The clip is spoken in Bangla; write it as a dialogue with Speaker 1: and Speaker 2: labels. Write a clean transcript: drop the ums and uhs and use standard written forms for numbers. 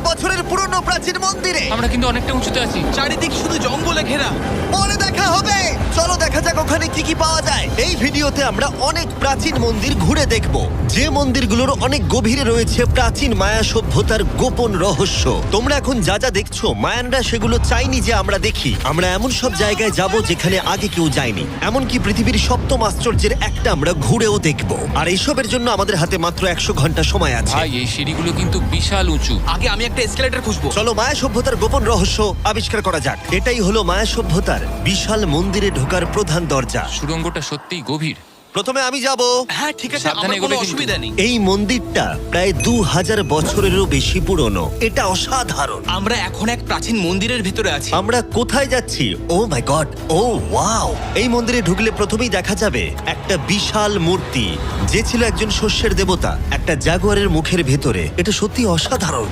Speaker 1: বছরের পুরনো প্রাচীন মন্দিরে।
Speaker 2: আমরা কিন্তু অনেকটা উঁচুতে আছি।
Speaker 3: চারিদিক শুধু জঙ্গলে ঘেরা।
Speaker 1: পরে দেখা হবে। চলো দেখা যাক ওখানে কি কি পাওয়া যায়। এই ভিডিওতে আমরা অনেক প্রাচীন মন্দির ঘুরে দেখব, যে মন্দিরগুলোর অনেক গভীরে রয়েছে প্রাচীন মায়া সভ্যতার গোপন রহস্য। তোমরা এখন যা যা দেখছো, মায়ানরা সেগুলো চাইনি যে আমরা দেখি। আমরা এমন সব জায়গায় যাব যেখানে আগে কেউ যায়নি, এমনকি পৃথিবীর সপ্তম আশ্চর্যের একটা আমরা ঘুরেও দেখব। আর এইসবের জন্য আমাদের হাতে মাত্র 100 ঘন্টা সময় আছে।
Speaker 2: ভাই এই সিঁড়িগুলো কিন্তু বিশাল উঁচু।
Speaker 3: আগে আমি একটা এসকেলেটর খুঁজবো।
Speaker 1: চলো মায়া সভ্যতার গোপন রহস্য আবিষ্কার করা যাক। এটাই হলো মায়া সভ্যতার বিশাল মন্দিরে ঢোকার প্রধান দরজা।
Speaker 2: সুড়ঙ্গটা সত্যিই গভীর।
Speaker 1: প্রথমে আমি যাব।
Speaker 3: হ্যাঁ ঠিক আছে,
Speaker 2: সাবধানে
Speaker 3: আমার কোনো
Speaker 2: এগোবে কিন্তু।
Speaker 3: অসুবিধা নেই।
Speaker 1: এই মন্দিরটা প্রায় 2000 বছরেরও বেশি পুরনো। এটা অসাধারণ।
Speaker 3: আমরা এখন এক প্রাচীন মন্দিরের ভিতরে আছি।
Speaker 1: আমরা কোথায় যাচ্ছি? ও মাই গড, ও ওয়াও! এই মন্দিরে ঢুকলে প্রথমেই দেখা যাবে একটা বিশাল মূর্তি, যে ছিল একজন শস্যের দেবতা, একটা জাগুয়ারের মুখের ভেতরে। এটা সত্যি অসাধারণ।